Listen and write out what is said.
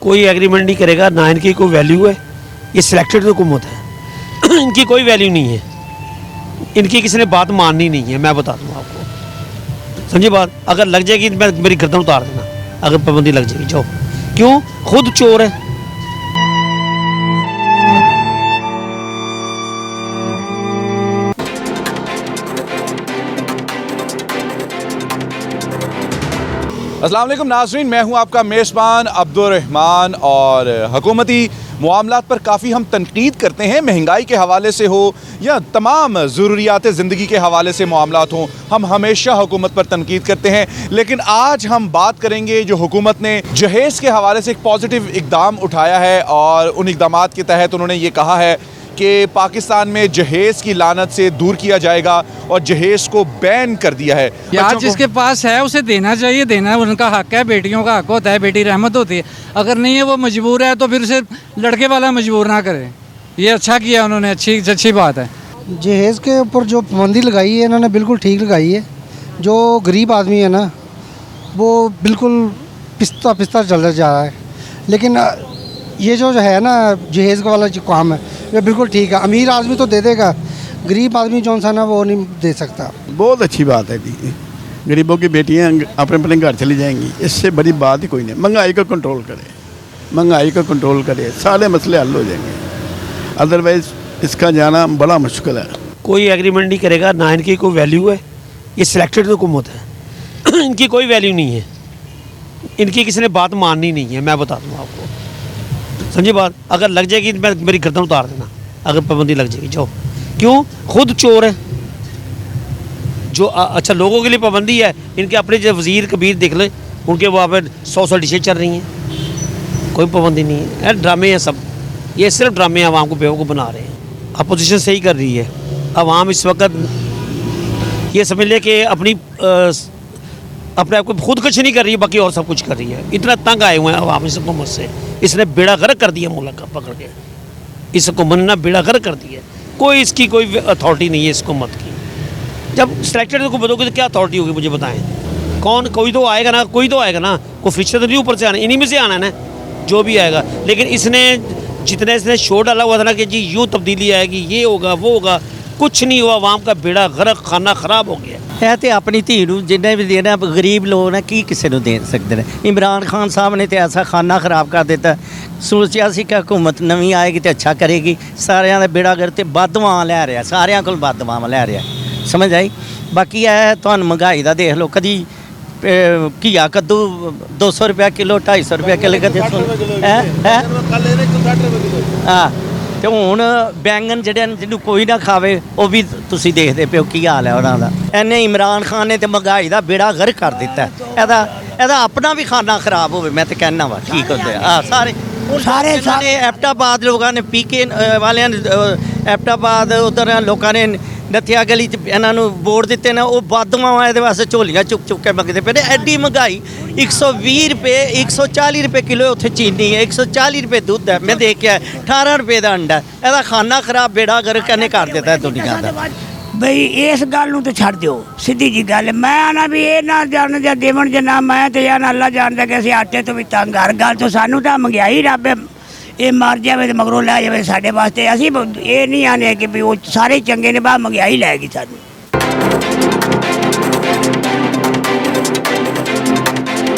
कोई एग्रीमेंट नहीं करेगा, ना इनकी कोई वैल्यू है। ये सिलेक्टेड हुकूमत है इनकी कोई वैल्यू नहीं है, इनकी किसी ने बात माननी नहीं है। मैं बता दूँ आपको, समझिए बात। अगर लग जाएगी मेरी गर्दन उतार देना, अगर पाबंदी लग जाएगी। जाओ, क्यों? खुद चोर है। अस्सलाम वालेकुम नाज़रीन, मैं हूं आपका मेज़बान अब्दुल रहमान। और हुकूमती मामलात पर काफ़ी हम तनकीद करते हैं, महंगाई के हवाले से हो या तमाम ज़रूरियात ज़िंदगी के हवाले से मामलात हों, हम हमेशा हुकूमत पर तनकीद करते हैं। लेकिन आज हम बात करेंगे जो हुकूमत ने जहेज़ के हवाले से एक पॉजिटिव इक़दाम उठाया है, और उन इक़दामात के तहत उन्होंने ये कहा है कि पाकिस्तान में जहेज़ की लानत से दूर किया जाएगा और जहेज़ को बैन कर दिया है। यार जिसके पास है उसे देना चाहिए, देना उनका हक है, बेटियों का हक होता है, बेटी रहमत होती है। अगर नहीं है वो मजबूर है तो फिर उसे लड़के वाला मजबूर ना करे। ये अच्छा किया उन्होंने, अच्छी बात है। जहेज़ के ऊपर जो पाबंदी लगाई है इन्होंने बिल्कुल ठीक लगाई है। जो गरीब आदमी है ना वो बिल्कुल पिस्ता पिस्ता चलता जा रहा है, लेकिन ये जो है ना जहेज़ वाला जो काम है ये बिल्कुल ठीक है। अमीर आदमी तो दे देगा, गरीब आदमी जो सा ना वो नहीं दे सकता। बहुत अच्छी बात है जी, गरीबों की बेटियां अपने अपने घर चली जाएंगी, इससे बड़ी बात ही कोई नहीं। महंगाई को कंट्रोल करे, महंगाई को कंट्रोल करे, सारे मसले हल हो जाएंगे, अदरवाइज़ इसका जाना बड़ा मुश्किल है। कोई एग्रीमेंट नहीं करेगा, ना इनकी कोई वैल्यू है। ये सिलेक्टेड हुकूमत है इनकी कोई वैल्यू नहीं है, इनकी किसी ने बात माननी नहीं है। मैं बता दूँ आपको, समझिए बात। अगर लग जाएगी मेरी गर्दन उतार देना, अगर पाबंदी लग जाएगी। जाओ, क्यों? खुद चोर है। जो अच्छा लोगों के लिए पाबंदी है, इनके अपने जो वज़ीर कबीर देख लें, उनके वहाँ पर 100 डिशें चल रही हैं, कोई पाबंदी नहीं है। यार ड्रामे हैं सब, ये सिर्फ ड्रामे आवाम को बेवकूफ़ बना रहे हैं। अपोजिशन सही कर रही है, आवाम इस वक्त ये समझ ले कि अपने आप को खुदकशी नहीं कर रही है, बाकी और सब कुछ कर रही है। इतना तंग आए हुए हैं आवाम इस हुकूमत से, इसने बेड़ा गर्क कर दिया मुल्क का पकड़ के। इस हुकूमत ने बेड़ा गर्क कर दिया, कोई इसकी कोई अथॉरिटी नहीं है इस हुकूमत की। जब सिलेक्टेड हुकूमत होगी तो क्या अथॉरिटी होगी मुझे बताएं। कौन? कोई तो आएगा ना, कोई तो आएगा ना, कोई फरिश्ता तो नहीं ऊपर से आना, इन्हीं में से आना है ना जो भी आएगा। लेकिन इसने जितने इसने शोर डाला हुआ था ना कि जी यूँ तब्दीली आएगी, ये होगा वो होगा, कुछ नहीं हुआ। आवाम का बेड़ा गर्क, खाना खराब हो गया। ਇਹ ਤੇ ਆਪਣੀ ਧੀ ਨੂੰ ਜਿੰਨੇ ਵੀ ਦੇਣਾ, ਗਰੀਬ ਲੋਕ ਨੇ ਕੀ ਕਿਸੇ ਨੂੰ ਦੇ ਸਕਦੇ ਨੇ। ਇਮਰਾਨ ਖਾਨ ਸਾਹਿਬ ਨੇ ਤੇ ਐਸਾ ਖਾਨਾ ਖਰਾਬ ਕਰ ਦਿੱਤਾ। ਸੋਚਿਆ ਸੀ ਕਿ ਹਕੂਮਤ ਨਵੀਂ ਆਏਗੀ ਤੇ ਅੱਛਾ ਕਰੇਗੀ, ਸਾਰਿਆਂ ਦਾ ਬੇੜਾ ਗਰਕ ਤੇ ਬਦਦੁਆਵਾਂ ਲੈ ਰਿਹਾ, ਸਾਰਿਆਂ ਕੋਲ ਬਦਦੁਆਵਾਂ ਲੈ ਰਿਹਾ। ਸਮਝ ਆਈ? ਬਾਕੀ ਇਹ ਤੁਹਾਨੂੰ ਮਹਿੰਗਾਈ ਦਾ ਦੇਖ ਲਓ, ਕਦੀ ਘੀਆ ਕੱਦੂ 200 ਰੁਪਏ ਕਿਲੋ, 250 ਰੁਪਏ ਕਿਲੋ ਕਦੇ ਹਾਂ। ਤੇ ਹੁਣ ਬੈਂਗਨ ਜਿਹੜੇ ਜਿਹਨੂੰ ਕੋਈ ਨਾ ਖਾਵੇ ਉਹ ਵੀ ਤੁਸੀਂ ਦੇਖਦੇ ਪਿਓ ਕੀ ਹਾਲ ਹੈ ਉਹਨਾਂ ਦਾ। ਇਹਨੇ ਇਮਰਾਨ ਖਾਨ ਨੇ ਤੇ ਮਹਿੰਗਾਈ ਦਾ ਬੇੜਾ ਗਰਕ ਕਰ ਦਿੱਤਾ। ਇਹਦਾ ਆਪਣਾ ਵੀ ਖਾਣਾ ਖਰਾਬ ਹੋਵੇ, ਮੈਂ ਤਾਂ ਕਹਿਣਾ ਵਾ ਠੀਕ ਹੁੰਦੇ ਆ ਸਾਰੇ ਐਪਟਾਬਾਦ ਲੋਕਾਂ ਨੇ ਪੀਕੇ ਵਾਲਿਆਂ ਨੇ ਐਪਟਾਬਾਦ ਉਧਰ ਲੋਕਾਂ ਨੇ ਨੱਥਿਆ ਗਲੀ 'ਚ ਇਹਨਾਂ ਨੂੰ ਵੋਟ ਦਿੱਤੇ ਨੇ, ਉਹ ਬਾਦੂਆਂ ਇਹਦੇ ਵਾਸਤੇ ਝੋਲੀਆਂ ਚੁੱਕ ਕੇ ਮੰਗਦੇ ਪਏ ਨੇ। ਐਡੀ ਮਹਿੰਗਾਈ 120 ਰੁਪਏ 140 ਰੁਪਏ ਕਿਲੋ ਉੱਥੇ ਚੀਨੀ ਹੈ, 140 ਰੁਪਏ ਦੁੱਧ ਹੈ, ਮੈਂ ਦੇਖਿਆ 18 ਰੁਪਏ ਦਾ ਅੰਡਾ। ਇਹਦਾ ਖਾਣਾ ਖਰਾਬ ਬੇੜਾ ਗਰਕ ਇਹਨੇ ਕਰ ਦਿੱਤਾ ਦੁਨੀਆ ਦਾ। ਬਈ ਇਸ ਗੱਲ ਨੂੰ ਤਾਂ ਛੱਡ ਦਿਓ, ਸਿੱਧੀ ਜੀ ਗੱਲ। ਮੈਂ ਆਣਾ ਵੀ ਇਹ ਨਾ ਜਾਣ ਜਾਂ ਦੇਵਣ ਜਾਂ ਨਾ ਮੈਂ ਤੇ ਜਾਂ ਅੱਲਾ ਜਾਣਦਾ ਕਿ ਅਸੀਂ ਆਟੇ ਤੋਂ ਵੀ ਤੰਗ ਹਰ ਗੱਲ ਤੋਂ ਸਾਨੂੰ ਤਾਂ ਮੰਗਿਆਈ ਰੱਬ ਇਹ ਮਰ ਜਾਵੇ ਤੇ ਮਗਰੋਂ ਲੈ ਜਾਵੇ ਸਾਡੇ ਵਾਸਤੇ। ਅਸੀਂ ਇਹ ਨਹੀਂ ਆਨੇ ਕਿ ਵੀ ਉਹ ਸਾਰੇ ਚੰਗੇ ਨੇ, ਬਾਹਰ ਮੰਗਿਆਈ ਲੈ ਗਈ ਸਾਨੂੰ।